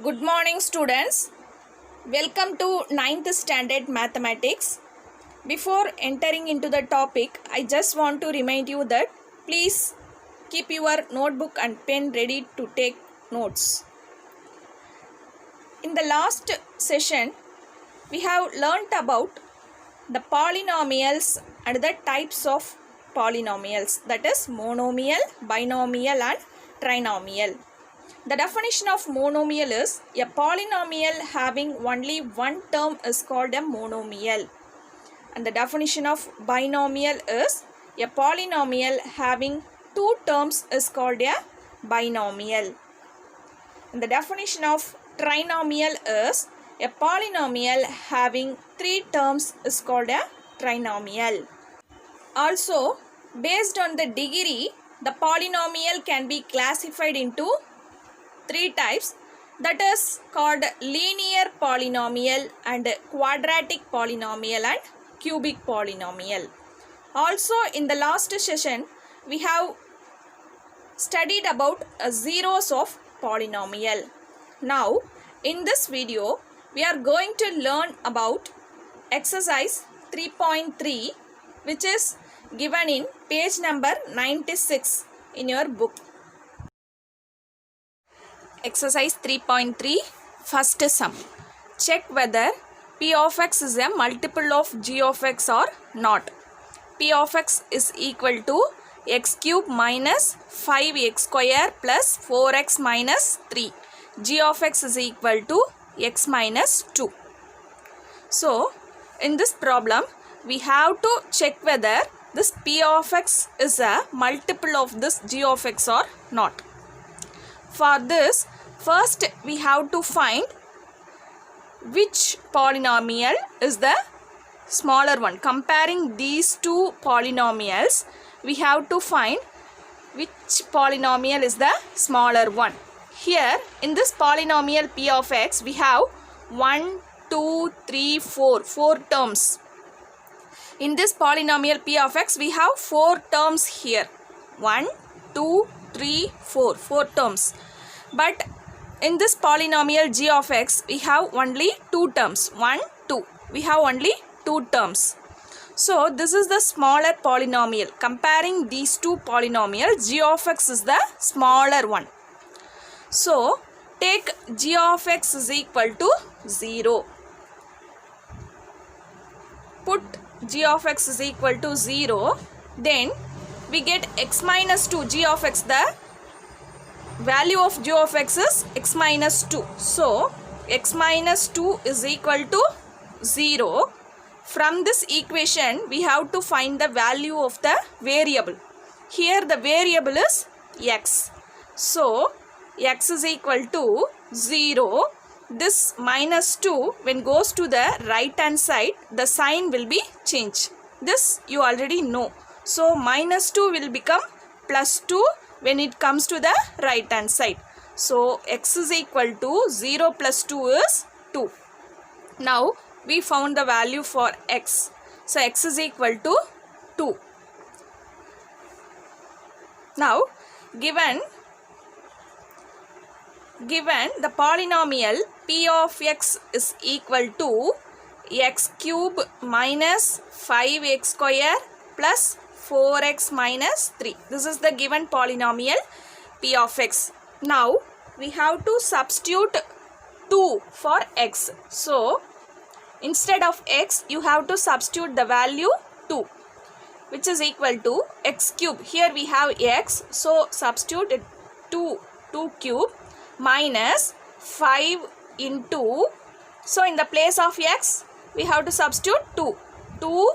Good morning students. Welcome to 9th standard mathematics. Before entering into the topic, I just want to remind you that please keep your notebook and pen ready to take notes. In the last session, we have learnt about the polynomials and the types of polynomials, that is monomial, binomial and trinomial. The definition of monomial is a polynomial having only one term is called a monomial. And the definition of binomial is a polynomial having two terms is called a binomial. And the definition of trinomial is a polynomial having three terms is called a trinomial. Also, based on the degree, the polynomial can be classified into three types, that is called linear polynomial and quadratic polynomial and cubic polynomial. Also, in the last session, we have studied about zeros of polynomial. Now, in this video, we are going to learn about exercise 3.3, which is given in page number 96 in your book. Exercise 3.3, first sum. Check whether p of x is a multiple of g of x or not. P of x is equal to x cube minus 5x square plus 4x minus 3. G of x is equal to x minus 2. So, in this problem, we have to check whether this p of x is a multiple of this g of x or not. For this, first we have to find which polynomial is the smaller one. Comparing these two polynomials, we have to find which polynomial is the smaller one. Here, in this polynomial p of x, we have 1, 2, 3, 4 terms. In this polynomial p of x, we have 4 terms here. 1, 2, 3, 4 terms. But in this polynomial g of x, we have only 2 terms. 1, 2. We have only 2 terms. So, this is the smaller polynomial. Comparing these two polynomials, g of x is the smaller one. So, take g of x is equal to 0. Put g of x is equal to 0. Then, we get x minus 2. G of x, the value of g of x is x minus 2. So, x minus 2 is equal to 0. From this equation, we have to find the value of the variable. Here the variable is x. So, x is equal to 0. This minus 2, when goes to the right hand side, the sign will be changed. This you already know. So, minus 2 will become plus 2 when it comes to the right hand side. So, x is equal to 0 plus 2 is 2. Now, we found the value for x. So, x is equal to 2. Now, given the polynomial p of x is equal to x cube minus 5x square plus 4x minus 3. This is the given polynomial p of x. Now, we have to substitute 2 for x. So, instead of x, you have to substitute the value 2, which is equal to x cube. Here we have x. So, substitute 2 cube minus 5 into. So, in the place of x, we have to substitute 2. 2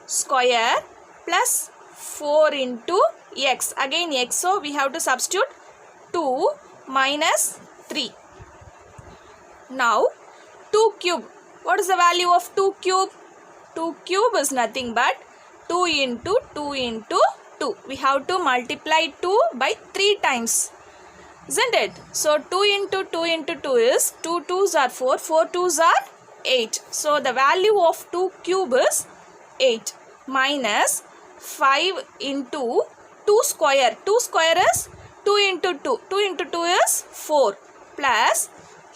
square plus 4 into x. Again x. So, we have to substitute 2 minus 3. Now, 2 cube. What is the value of 2 cube? 2 cube is nothing but 2 into 2 into 2. We have to multiply 2 by 3 times. Isn't it? So, 2 into 2 into 2 is 2 2s are 4. 4 2s are 8. So, the value of 2 cube is 8 minus 5 into 2 square. 2 square is 2 into 2. 2 into 2 is 4 plus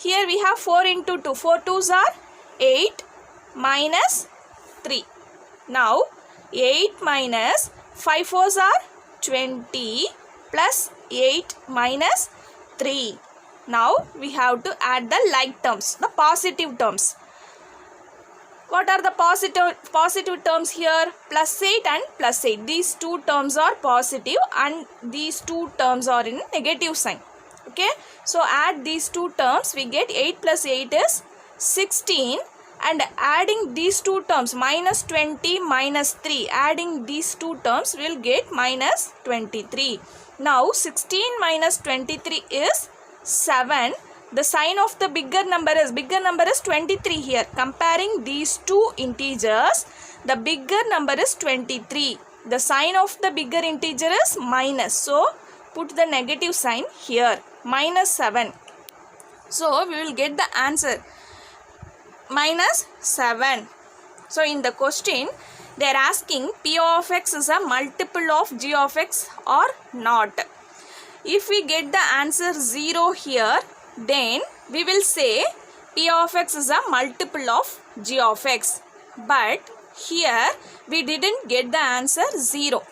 Here we have 4 into 2. 4 2s are 8 minus 3. Now 8 minus 5 4s are 20 plus 8 minus 3. Now we have to add the like terms, the positive terms. What are the positive terms here? Plus 8 and plus 8. These two terms are positive and these two terms are in negative sign. Okay. So add these two terms, we get 8 plus 8 is 16, and adding these two terms minus 20 minus 3, adding these two terms will get minus 23. Now 16 minus 23 is 7. The sign of the bigger number is 23 here. Comparing these two integers, the bigger number is 23. The sign of the bigger integer is minus. So put the negative sign here, minus 7. So we will get the answer minus 7. So in the question they are asking P of x is a multiple of g of x or not. If we get the answer 0 here, then we will say P of x is a multiple of g of x. But here we didn't get the answer 0.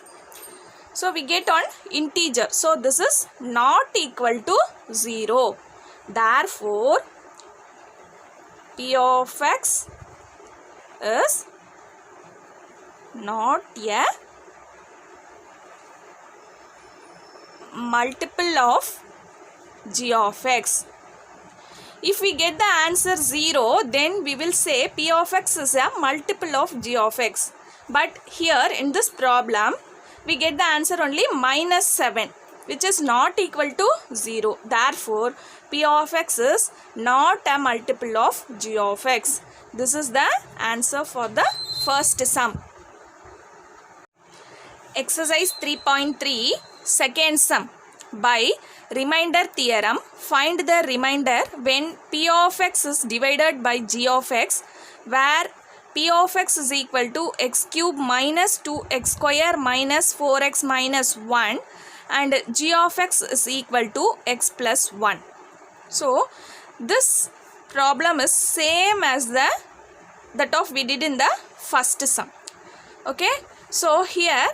So we get on integer. So this is not equal to 0. Therefore, P of x is not a multiple of g of x. If we get the answer 0, then we will say P of x is a multiple of g of x. But here in this problem, we get the answer only minus 7, which is not equal to 0. Therefore, P of x is not a multiple of g of x. This is the answer for the first sum. Exercise 3.3, second sum. By remainder theorem, find the remainder when P of x is divided by g of x, where P of x is equal to x cube minus 2x square minus 4x minus 1 and g of x is equal to x plus 1. So this problem is same as that of we did in the first sum. Okay. So here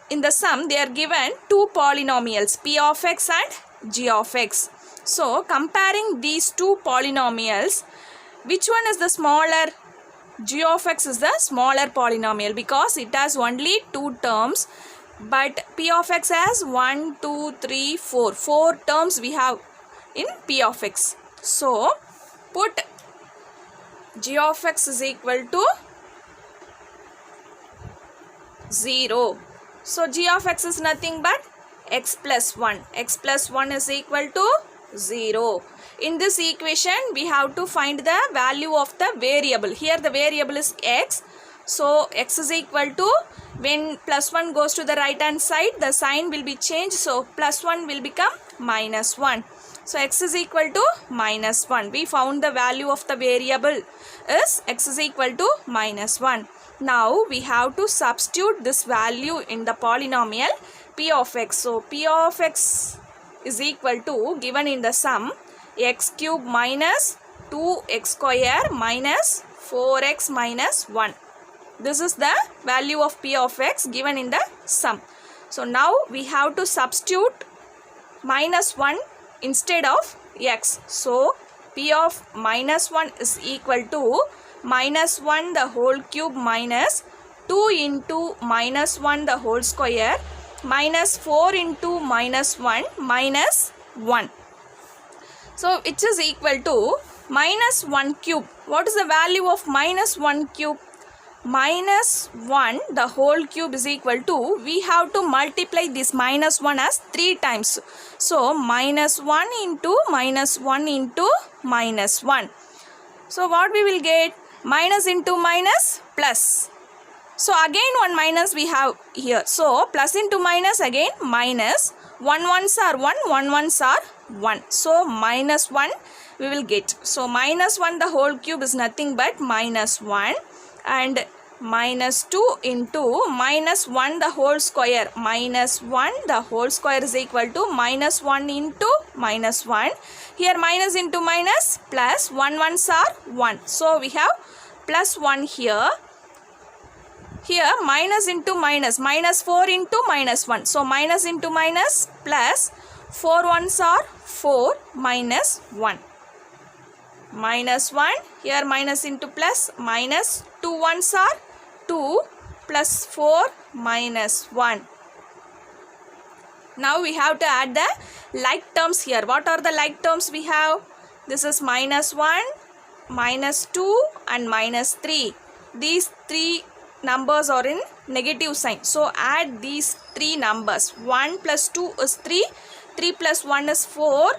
in the sum they are given two polynomials, P of x and g of x. So comparing these two polynomials, which one is the smaller? G of x is the smaller polynomial because it has only two terms, but P of x has 1, 2, 3, 4. 4 terms we have in P of x. So put g of x is equal to 0. So g of x is nothing but x plus 1. X plus 1 is equal to 0. In this equation, we have to find the value of the variable. Here the variable is x. So x is equal to, when plus 1 goes to the right hand side, the sign will be changed. So plus 1 will become minus 1. So x is equal to minus 1. We found the value of the variable is x is equal to minus 1. Now we have to substitute this value in the polynomial P of x. So P of x is equal to, given in the sum, x cube minus 2x square minus 4x minus 1. This is the value of P of x given in the sum. So now we have to substitute minus 1 instead of x. So P of minus 1 is equal to minus 1 the whole cube minus 2 into minus 1 the whole square minus 4 into minus 1 minus 1. So which is equal to minus 1 cube. What is the value of minus 1 cube? Minus 1 the whole cube is equal to, we have to multiply this minus 1 as 3 times. So minus 1 into minus 1 into minus 1. So what we will get? Minus into minus plus. So again one minus we have here. So plus into minus, again minus. 1 ones are 1, 1 ones are 1. So minus 1 we will get. So minus 1 the whole cube is nothing but minus 1, and minus 2 into minus 1 the whole square. Minus 1 the whole square is equal to minus 1 into minus 1. Here minus into minus, plus 1 ones are 1. So we have plus 1 here. Here minus into minus, minus 4 into minus 1. So minus into minus, plus 4 ones are 4 minus 1. Minus 1, here minus into plus, minus 2 ones are 2 plus 4 minus 1. Now we have to add the like terms here. What are the like terms we have? This is minus 1, minus 2 and minus 3. These three numbers are in negative sign. So add these three numbers. 1 plus 2 is 3. 3 plus 1 is 4.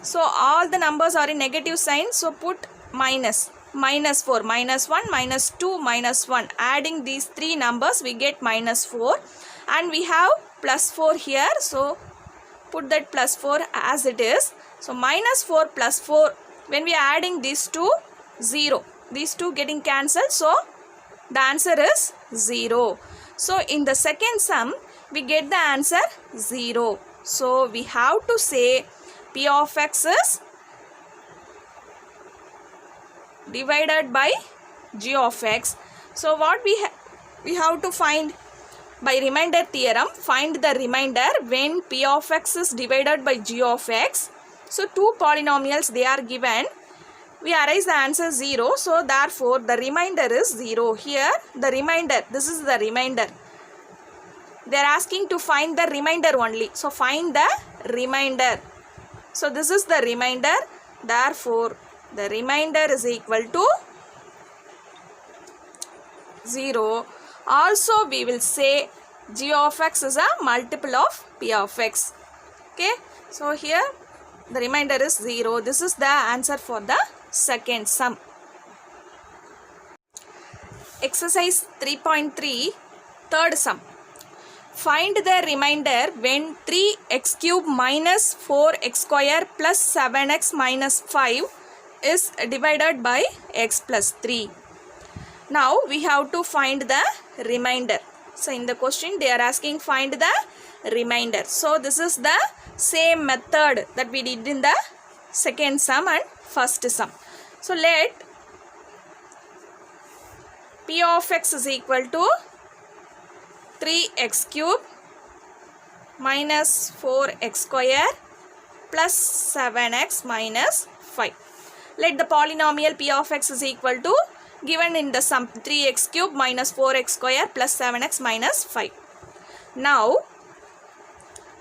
So all the numbers are in negative sign. So put minus. Minus 4, minus 1, minus 2, minus 1. Adding these three numbers we get minus 4. And we have plus 4 here. So put that plus 4 as it is. So minus 4 plus 4. When we are adding these two, 0. These two getting cancelled. So the answer is 0. So in the second sum, we get the answer 0. So we have to say P of x is divided by g of x. So what we have to find by remainder theorem, find the remainder when P of x is divided by g of x. So two polynomials they are given. We arise the answer 0. So therefore the remainder is 0. Here the remainder, this is the remainder. They are asking to find the remainder only. So find the remainder. So this is the remainder. Therefore the remainder is equal to 0. Also we will say g of x is a multiple of p of x. Okay. So here the remainder is 0. This is the answer for the second sum. Exercise 3.3, third sum. Find the remainder when 3x cube minus 4x square plus 7x minus 5 is divided by x plus 3. Now we have to find the remainder. So in the question they are asking find the remainder. So this is the same method that we did in the second sum and first sum. So let P of x is equal to 3x cube minus 4x square plus 7x minus 5. Let the polynomial P of x is equal to, given in the sum, 3x cube minus 4x square plus 7x minus 5. Now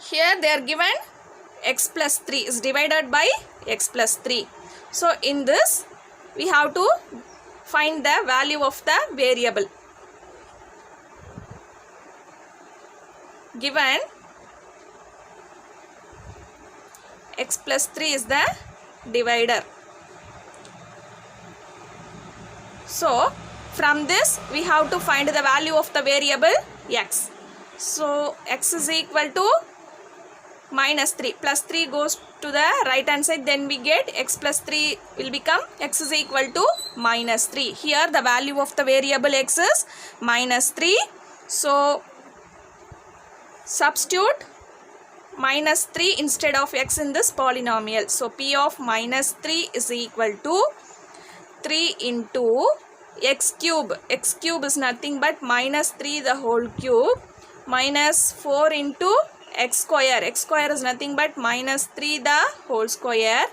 here they are given x plus 3 is divided by x plus 3. So in this we have to find the value of the variable. Given x plus 3 is the divider. So from this we have to find the value of the variable x. So x is equal to minus 3. Plus 3 goes to the right hand side. Then we get x plus 3 will become x is equal to minus 3. Here the value of the variable x is minus 3. So substitute minus 3 instead of x in this polynomial. So P of minus 3 is equal to 3 into x cube. X cube is nothing but minus 3 the whole cube minus 4 into x square. X square is nothing but minus 3 the whole square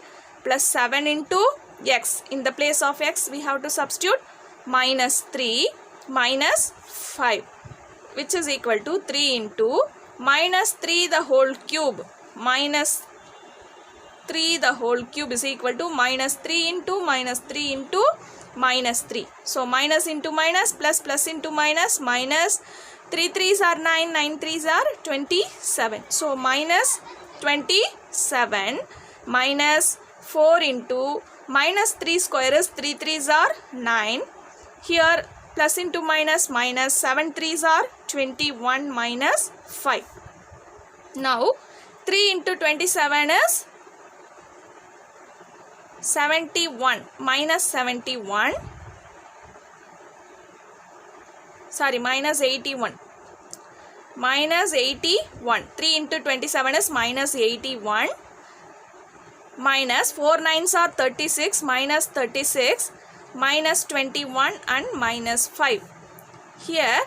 plus 7 into x. In the place of x we have to substitute minus 3 minus 5, which is equal to 3 into minus 3 the whole cube minus 3 the whole cube is equal to minus 3 into minus 3 into minus 3. So minus into minus plus plus into minus, minus 3 3s are 9, 9 3s are 27. So minus 27 minus 4 into minus 3 square is 3 3s are 9. Here plus into minus, minus 7 3s are 21 minus 5. Now 3 into 27 is 71 minus 71 minus 81. Minus 81. 3 into 27 is minus 81. Minus 4 nines are 36. Minus 36. Minus 21 and minus 5. Here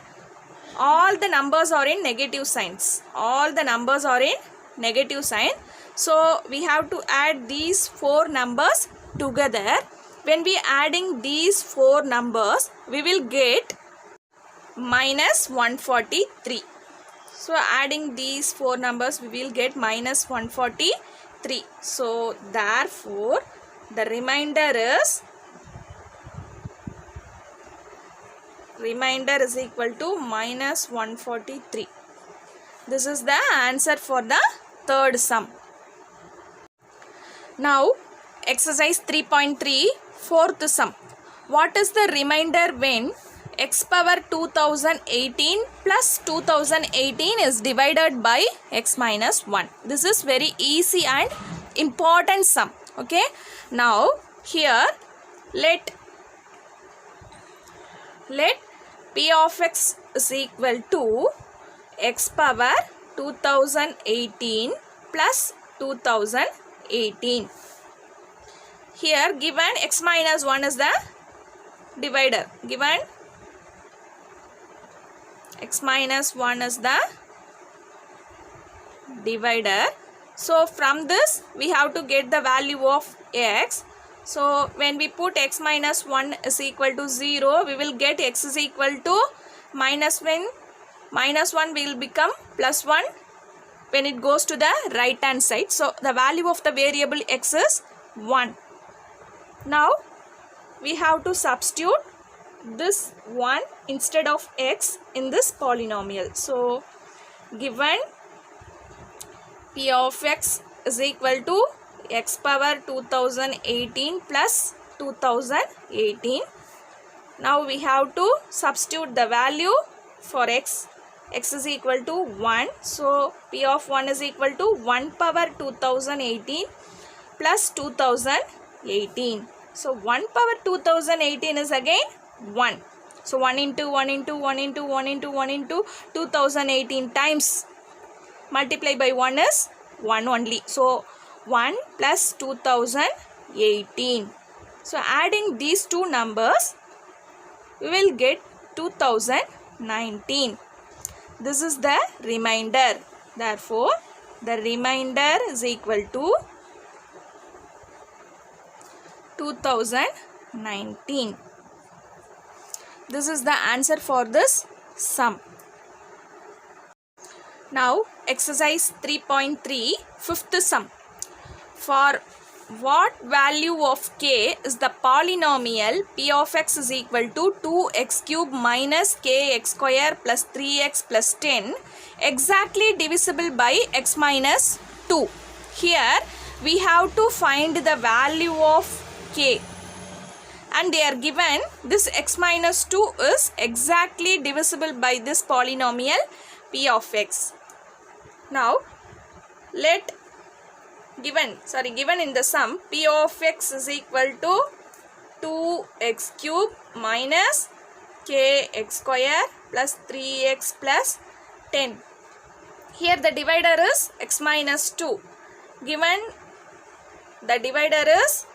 all the numbers are in negative signs. All the numbers are in negative sign. So we have to add these 4 numbers together. When we adding these 4 numbers, we will get minus 143. So adding these 4 numbers, we will get minus 143. So therefore the remainder is equal to minus 143. This is the answer for the third sum. Now exercise 3.3, fourth sum. What is the remainder when x power 2018 plus 2018 is divided by x minus 1? This is very easy and important sum. Okay. Now here let p of x is equal to x power 2018 plus 2018. Here given x minus 1 is the divider. Given x minus 1 is the divider. So from this we have to get the value of x. So when we put x minus 1 is equal to 0, we will get x is equal to minus 1 will become plus 1 when it goes to the right hand side. So the value of the variable x is 1. Now we have to substitute this 1 instead of x in this polynomial. So given p of x is equal to x power 2018 plus 2018. Now we have to substitute the value for x. X is equal to 1. So p of 1 is equal to 1 power 2018 plus 2018. So 1 power 2018 is again 1. So 1 into 1 into 1 into 1 into 1 into 2018 times multiply by 1 is 1 only. So 1 plus 2018. So adding these two numbers, we will get 2019. This is the remainder. Therefore, the remainder is equal to 2019. This is the answer for this sum. Now, exercise 3.3, fifth sum. For what value of k is the polynomial p of x is equal to 2x cube minus kx square plus 3x plus 10 exactly divisible by x minus 2? Here we have to find the value of k, and they are given this x minus 2 is exactly divisible by this polynomial p of x. Now given in the sum p of x is equal to 2x cube minus kx square plus 3x plus 10. Here the divider is x minus 2. Given the divider is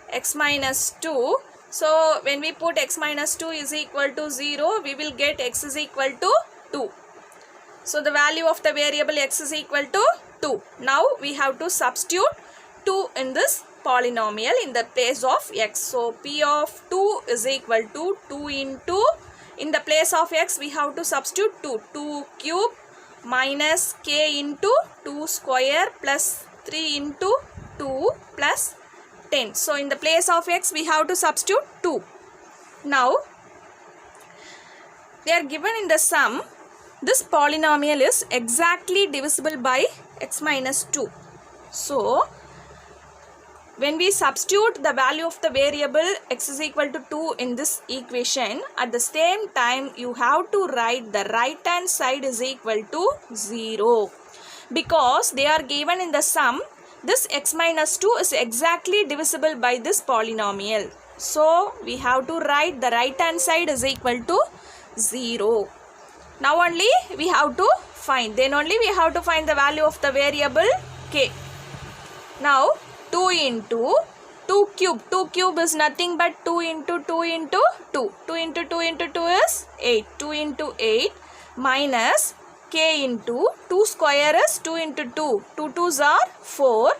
x minus 2. So when we put x minus 2 is equal to 0, we will get x is equal to 2. So the value of the variable x is equal to 2. Now we have to substitute 2 in this polynomial in the place of x. So p of 2 is equal to 2 into, in the place of x we have to substitute 2. 2 cube minus k into 2 square plus 3 into 2 plus 10. So in the place of x we have to substitute 2. Now they are given in the sum this polynomial is exactly divisible by x minus 2. So when we substitute the value of the variable x is equal to 2 in this equation, at the same time you have to write the right hand side is equal to 0, because they are given in the sum this x minus 2 is exactly divisible by this polynomial. So we have to write the right hand side is equal to 0. Now only we have to find. Then only we have to find the value of the variable k. Now 2 into 2 cube. 2 cube is nothing but 2 into 2 into 2. 2 into 2 into 2 is 8. 2 into 8 minus k into 2 square is 2 into 2. 2 2s are 4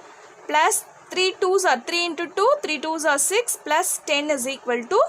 plus 3 2s are 3 into 2. 3 2s are 6 plus 10 is equal to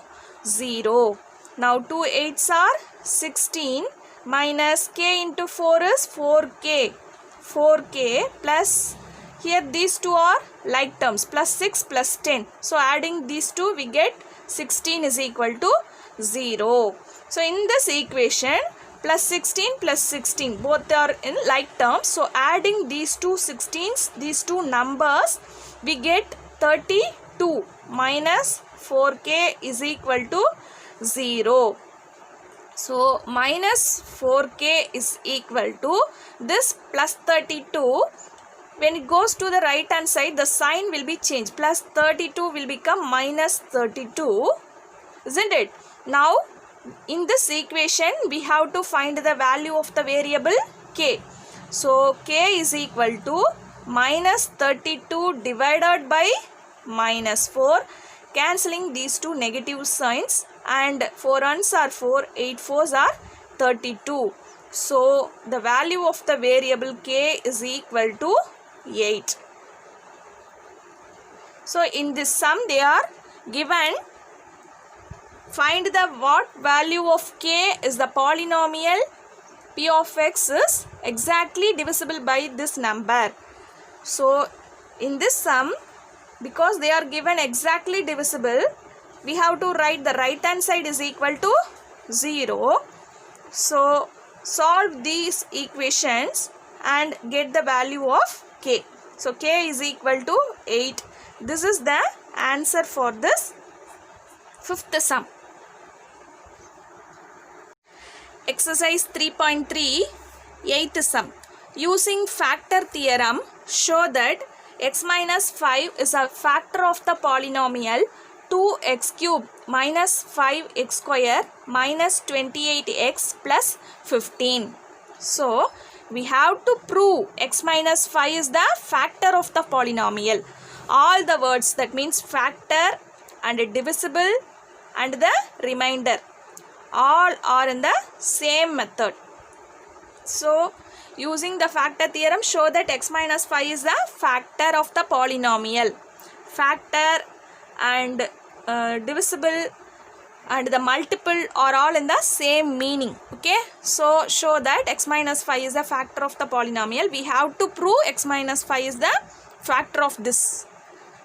0. Now 2 8s are 16 minus k into 4 is 4k. 4k plus here these two are like terms plus 6 plus 10. So adding these two we get 16 is equal to 0. So in this equation plus 16 plus 16 both are in like terms. So adding these two 16s, these two numbers, we get 32 minus 4k is equal to 0. So minus 4k is equal to this plus 32. When it goes to the right hand side, the sign will be changed. Plus 32 will become minus 32. Isn't it? Now, in this equation, we have to find the value of the variable k. So, k is equal to minus 32 divided by minus 4. Cancelling these two negative signs. And 4 ones are 4, 8 4s are 32. So, the value of the variable k is equal to 8. So in this sum they are given, find the what value of k is the polynomial p of x is exactly divisible by this number. So in this sum, because they are given exactly divisible, we have to write the right hand side is equal to 0. So solve these equations and get the value of k. So k is equal to 8. This is the answer for this fifth sum. Exercise 3.3, eighth sum. Using factor theorem, show that x minus 5 is a factor of the polynomial 2x cube minus 5x square minus 28x plus 15. So, we have to prove x minus 5 is the factor of the polynomial. All the words, that means factor and divisible and the remainder, all are in the same method. So, using the factor theorem, show that x minus 5 is the factor of the polynomial. Factor and divisible and the multiple are all in the same meaning. Okay, so show that x minus 5 is the factor of the polynomial. We have to prove x minus 5 is the factor of this.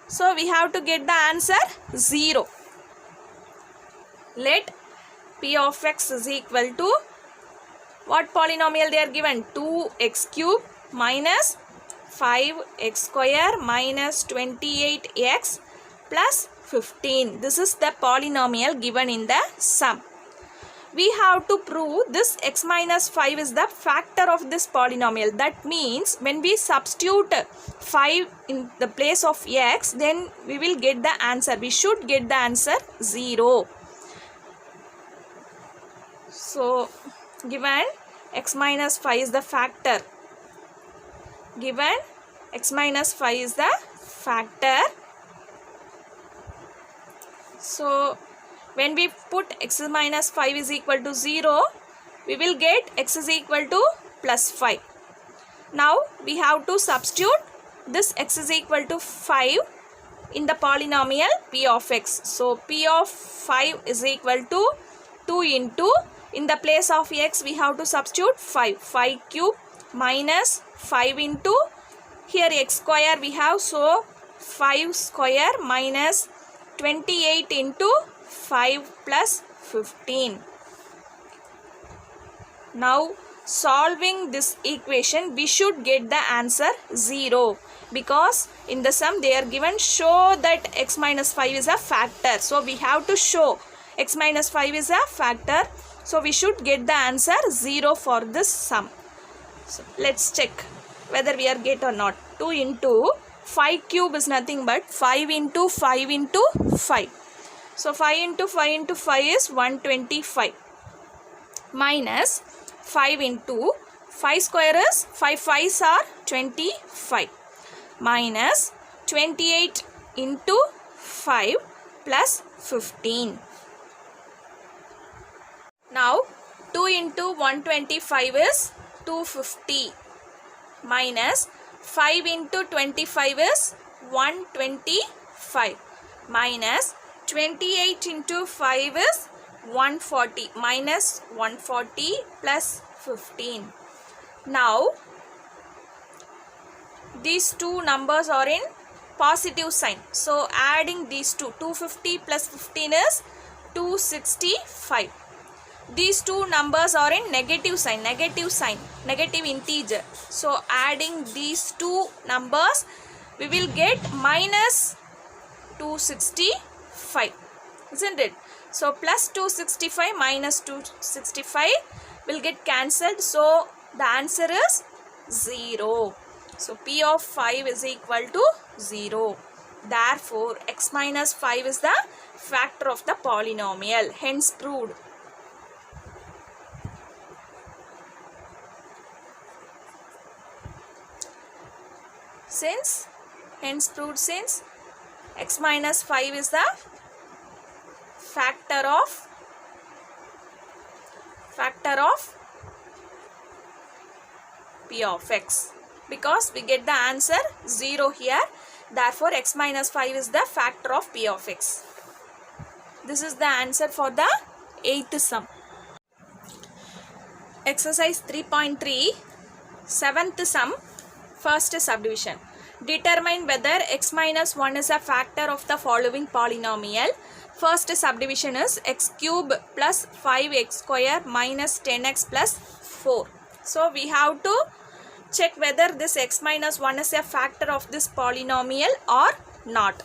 So we have to get the answer 0. Let p of x is equal to what polynomial they are given? 2x cube minus 5x square minus 28x plus 15. This is the polynomial given in the sum. We have to prove this x minus 5 is the factor of this polynomial. That means when we substitute 5 in the place of x, then we will get the answer. We should get the answer 0. So, given x minus 5 is the factor. Given x minus 5 is the factor. So, when we put x minus 5 is equal to 0, we will get x is equal to plus 5. Now, we have to substitute this x is equal to 5 in the polynomial p of x. So, p of 5 is equal to 2 into, in the place of x, we have to substitute 5. 5 cube minus 5 into, here x square we have, so 5 square minus 28 into 5 plus 15. Now, solving this equation, we should get the answer 0. Because in the sum they are given, show that x minus 5 is a factor. So, we have to show x minus 5 is a factor. So, we should get the answer 0 for this sum. So, let's check whether we are get or not. 2 into 5 cube is nothing but 5 into 5 into 5. So, 5 into 5 into 5 is 125. minus 5 into 5 square is 5 5s are 25 minus 28 into 5 plus 15. Now 2 into 125 is 250 minus 5 into 25 is 125 minus 28 into 5 is 140 minus 140 plus 15. Now these two numbers are in positive sign, so adding these two, 250 plus 15 is 265. These two numbers are in negative sign, negative integer, so adding these two numbers we will get minus 265, isn't it? So plus 265 minus 265 will get cancelled, so the answer is 0. So P of 5 is equal to 0. Therefore x minus 5 is the factor of the polynomial, hence proved. Hence proved since x minus 5 is the factor of P of x, because we get the answer 0 here. Therefore x minus 5 is the factor of P of x. This is the answer for the 8th sum. Exercise 3.3, 7th sum, first subdivision. Determine whether x minus 1 is a factor of the following polynomial. First subdivision is x cube plus 5x square minus 10x plus 4. So we have to check whether this x minus 1 is a factor of this polynomial or not.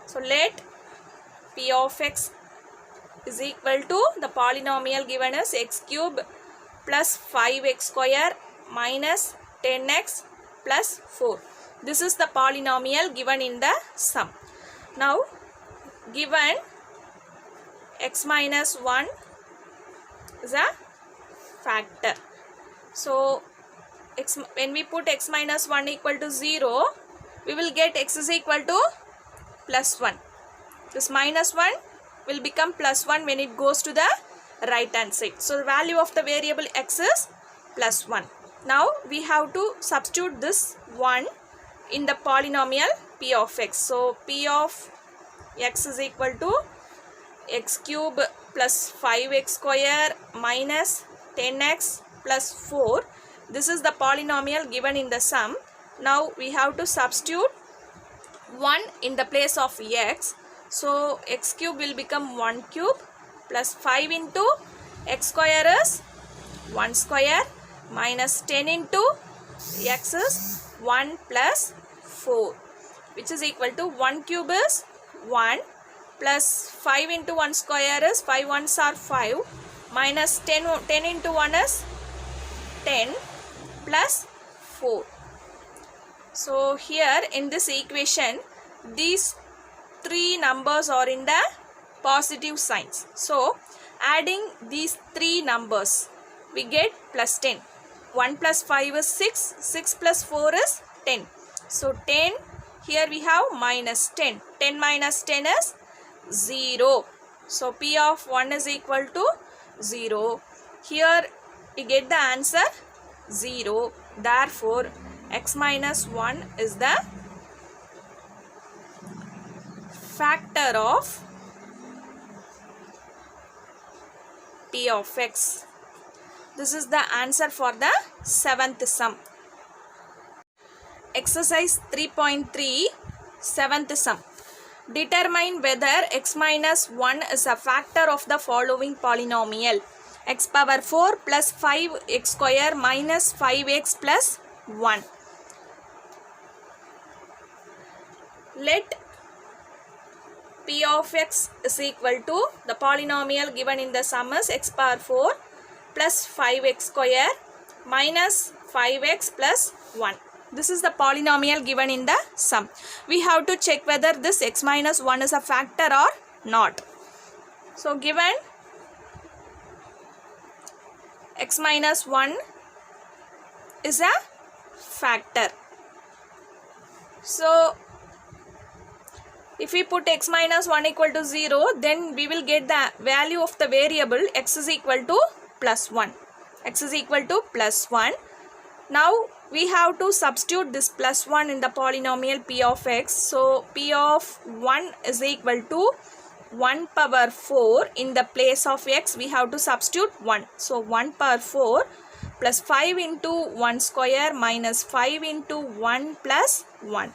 So let P of x is equal to the polynomial given as x cube plus 5x square minus 10x plus 4. This is the polynomial given in the sum. Now given x minus 1 is a factor. So when we put x minus 1 equal to 0, we will get x is equal to plus 1. This minus 1 will become plus 1 when it goes to the right hand side. So the value of the variable x is plus 1. Now we have to substitute this 1 in the polynomial P of x. So P of x is equal to x cube plus 5x square minus 10x plus 4. This is the polynomial given in the sum. Now we have to substitute 1 in the place of x. So x cube will become 1 cube plus 5 into x square is 1 square minus 10 into x is 1 plus 4, which is equal to 1 cube is 1 plus 5 into 1 square is 5 ones are 5 minus 10 into 1 is 10 plus 4. So here in this equation these three numbers are in the positive signs. So adding these three numbers we get plus 10. 1 plus 5 is 6. 6 plus 4 is 10. So 10, here we have minus 10. 10 minus 10 is 0. So P of 1 is equal to 0. Here we get the answer 0. Therefore x minus 1 is the factor of P of x. This is the answer for the 7th sum. Exercise 3.3, 7th sum. Determine whether x minus 1 is a factor of the following polynomial. X power 4 plus 5x square minus 5x plus 1. Let P of x is equal to the polynomial given in the sum is x power 4 plus 5x square minus 5x plus 1. This is the polynomial given in the sum. We have to check whether this x minus 1 is a factor or not. So given x minus 1 is a factor. So if we put x minus 1 equal to 0, then we will get the value of the variable x is equal to plus 1. X is equal to plus 1. Now we have to substitute this plus 1 in the polynomial p of x. So p of 1 is equal to 1 power 4. In the place of x we have to substitute 1. So 1 power 4 plus 5 into 1 square minus 5 into 1 plus 1.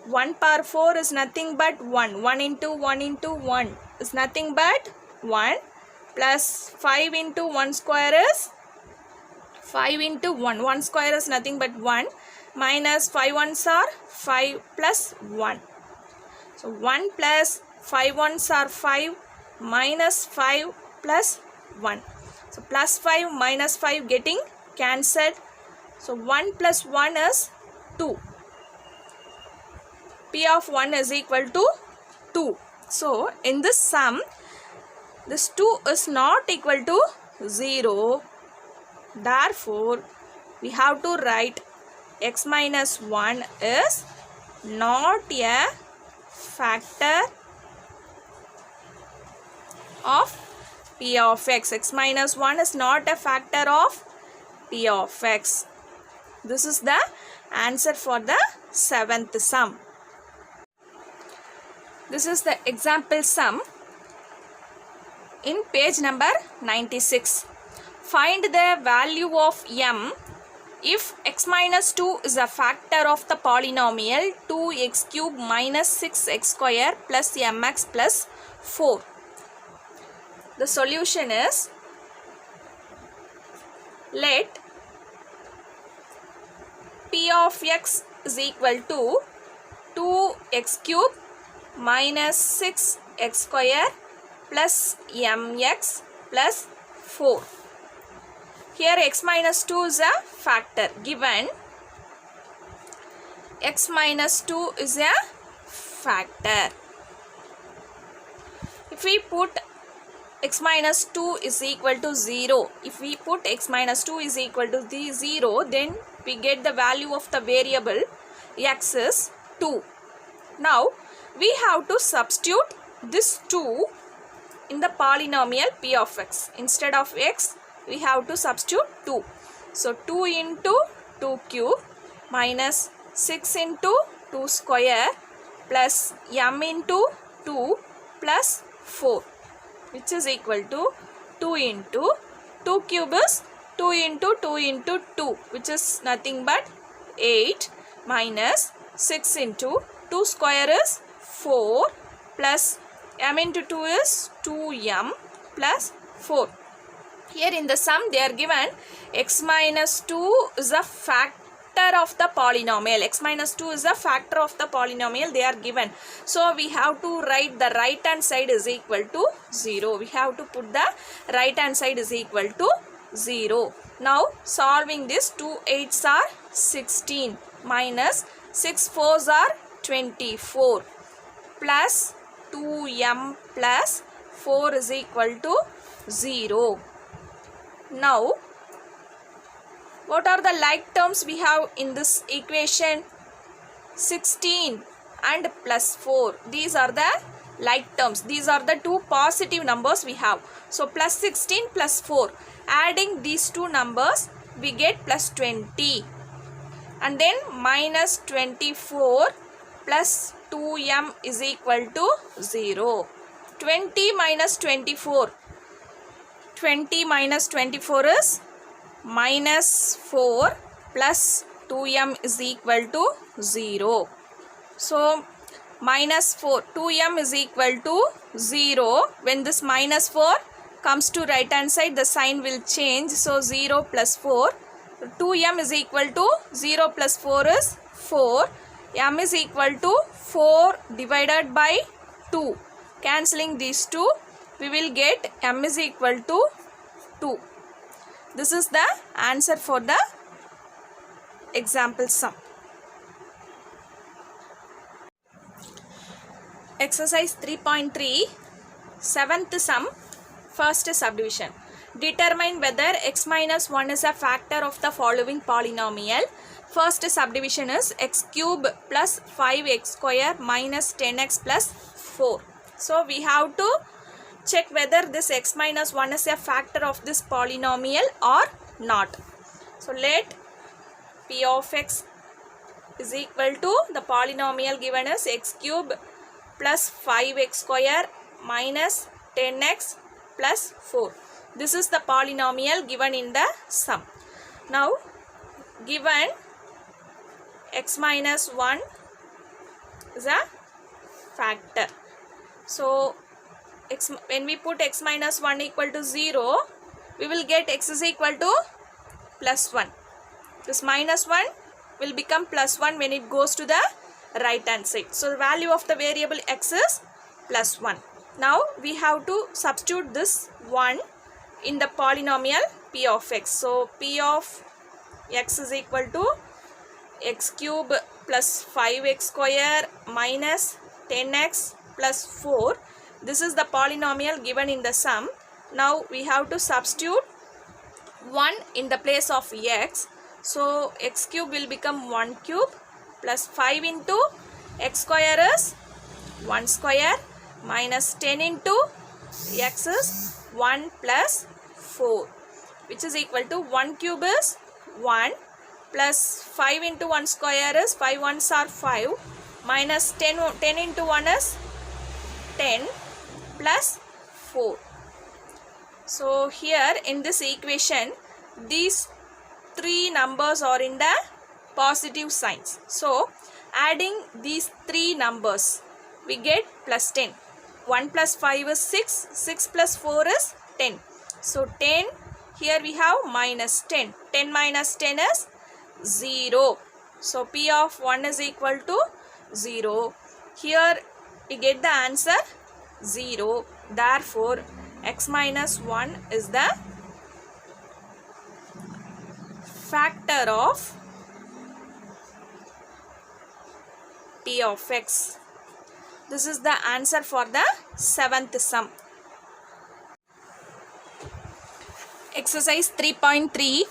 1 power 4 is nothing but 1. 1 into 1 into 1 is nothing but 1, plus 5 into 1 square is 5 into 1. 1 square is nothing but 1, minus 5 ones are 5 plus 1. So 1 plus 5 ones are 5, minus 5 plus 1. So plus 5 minus 5 getting cancelled. So 1 plus 1 is 2. P of 1 is equal to 2. So in this sum, this 2 is not equal to 0. Therefore, we have to write x minus 1 is not a factor of p of x. X minus 1 is not a factor of p of x. This is the answer for the 7th sum. This is the example sum in page number 96. Find the value of m if x minus 2 is a factor of the polynomial 2x cube minus 6x square plus mx plus 4. The solution is, let p of x is equal to 2x cube minus 6x square plus mx plus 4. Here x minus 2 is a factor given. X minus 2 is a factor. If we put x minus 2 is equal to 0, if we put x minus 2 is equal to 0, then we get the value of the variable x is 2. Now we have to substitute this 2 in the polynomial p of x. Instead of x, we have to substitute 2. So 2 into 2 cube minus 6 into 2 square plus m into 2 plus 4, which is equal to 2 into 2 cube is 2 into 2 into 2, which is nothing but 8, minus 6 into 2 square is 4 plus m into 2 is 2m plus 4. Here in the sum they are given x minus 2 is a factor of the polynomial. X minus 2 is a factor of the polynomial they are given. So we have to write the right hand side is equal to 0. We have to put the right hand side is equal to 0. Now solving this, 2 8s are 16 minus 6 4s are 24 plus 2m plus 4 is equal to 0. Now, what are the like terms we have in this equation? 16 and plus 4. These are the like terms. These are the two positive numbers we have. So, plus 16 plus 4. Adding these two numbers, we get plus 20. And then minus 24 plus 2m is equal to 0. 20 minus 24. 20 minus 24 is minus 4 plus 2m is equal to 0. So minus 4, 2m is equal to 0. When this minus 4 comes to right hand side, the sign will change. So 0 plus 4. 2m is equal to 0 plus 4 is 4. M is equal to 4 divided by 2. Cancelling these two, we will get m is equal to 2. This is the answer for the example sum. Exercise 3.3, 7th sum, first subdivision. Determine whether x minus 1 is a factor of the following polynomial. First subdivision is x cube plus 5x square minus 10x plus 4. So we have to check whether this x minus 1 is a factor of this polynomial or not. So let p of x is equal to the polynomial given as x cube plus 5x square minus 10x plus 4. This is the polynomial given in the sum. Now given x minus 1 is a factor. So when we put x minus 1 equal to 0, we will get x is equal to plus 1. This minus 1 will become plus 1 when it goes to the right hand side. So the value of the variable x is plus 1. Now we have to substitute this 1 in the polynomial p of x. So p of x is equal to x cube plus 5x square minus 10x plus 4. This is the polynomial given in the sum. Now we have to substitute 1 in the place of x. So x cube will become 1 cube plus 5 into x square is 1 square minus 10 into x is 1 plus 4, which is equal to 1 cube is 1 plus 5 into 1 square is 5 ones are 5 minus 10 into 1 is 10 plus 4. So here in this equation these three numbers are in the positive signs. So adding these three numbers we get plus 10. 1 plus 5 is 6. 6 plus 4 is 10. So 10, here we have minus 10. 10 minus 10 is 0. So p of 1 is equal to 0. Here we get the answer 0. Therefore x minus 1 is the factor of p of x. This is the answer for the 7th sum. Exercise 3.3,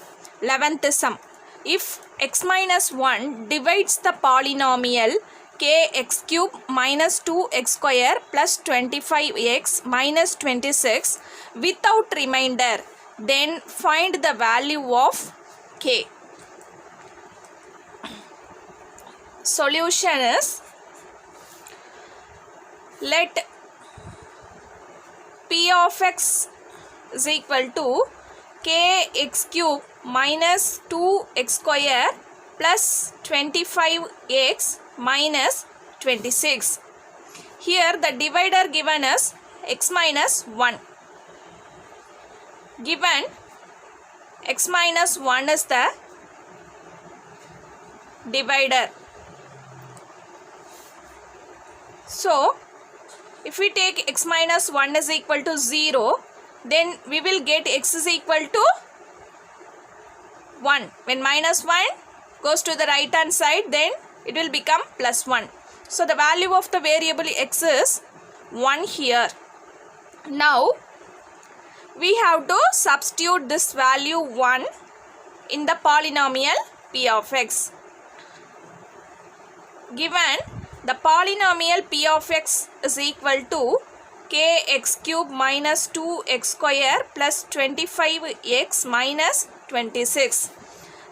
11th sum. If x minus 1 divides the polynomial kx cube minus 2x square plus 25x minus 26 without remainder, then find the value of k. Solution is, let p of x is equal to kx cube minus 2x square plus 25x minus 26. Here the divider given is x minus 1. Given x minus 1 is the divider. So if we take x minus 1 is equal to 0, then we will get x is equal to 1. When minus 1 goes to the right hand side, then it will become plus 1. So the value of the variable x is 1 here. Now we have to substitute this value 1 in the polynomial p of x. Given the polynomial p of x is equal to kx cube minus 2x square plus 25x minus 26.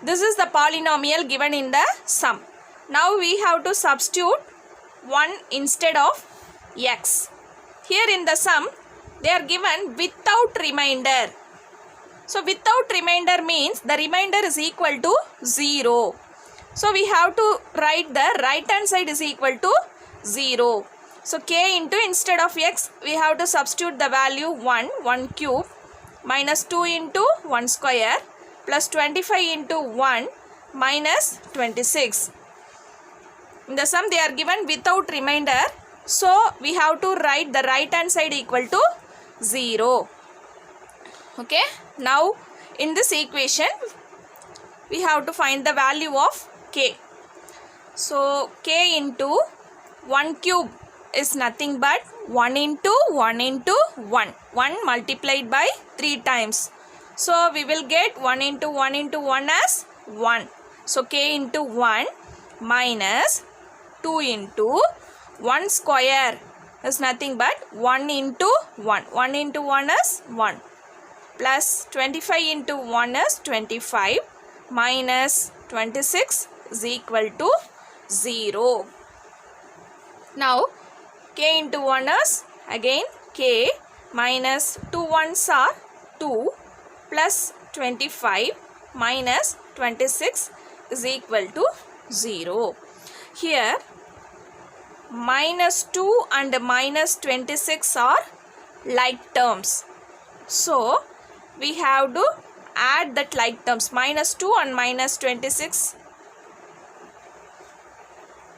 This is the polynomial given in the sum. Now we have to substitute 1 instead of x. Here in the sum they are given without remainder. So without remainder means the remainder is equal to 0. So we have to write the right hand side is equal to 0. So k into, instead of x we have to substitute the value 1 cube minus 2 into 1 square plus 25 into 1 minus 26. In the sum they are given without remainder. So we have to write the right hand side equal to 0. Okay. Now in this equation we have to find the value of k. So k into 1 cube is nothing but 1 into 1 into 1. 1 multiplied by 3 times. So we will get 1 into 1 into 1 as 1. So k into 1 minus 2 into 1 square is nothing but 1 into 1. 1 into 1 is 1. Plus 25 into 1 is 25 minus 26 is equal to 0. Now k into 1 is again k minus 2 ones are 2 plus 25 minus 26 is equal to 0. Here minus 2 and minus 26 are like terms. So we have to add that like terms, minus 2 and minus 26.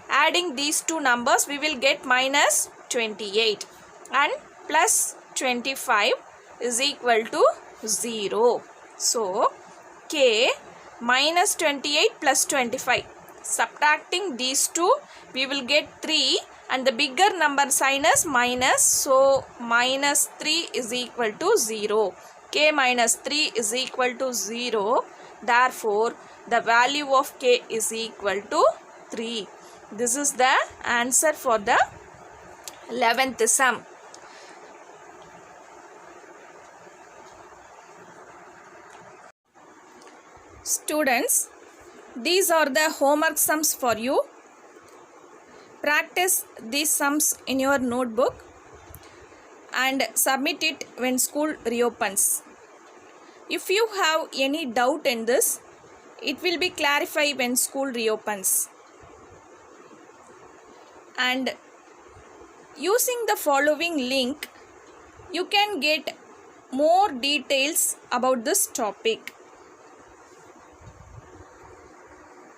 Adding these two numbers, we will get minus 28 and plus 25 is equal to 0. So k minus 28 plus 25. Subtracting these two, we will get 3 and the bigger number sign is minus. So minus 3 is equal to 0. K minus 3 is equal to 0. Therefore, the value of k is equal to 3. This is the answer for the 11th sum. Students, these are the homework sums for you. Practice these sums in your notebook and submit it when school reopens. If you have any doubt in this, it will be clarified when school reopens. And using the following link, you can get more details about this topic.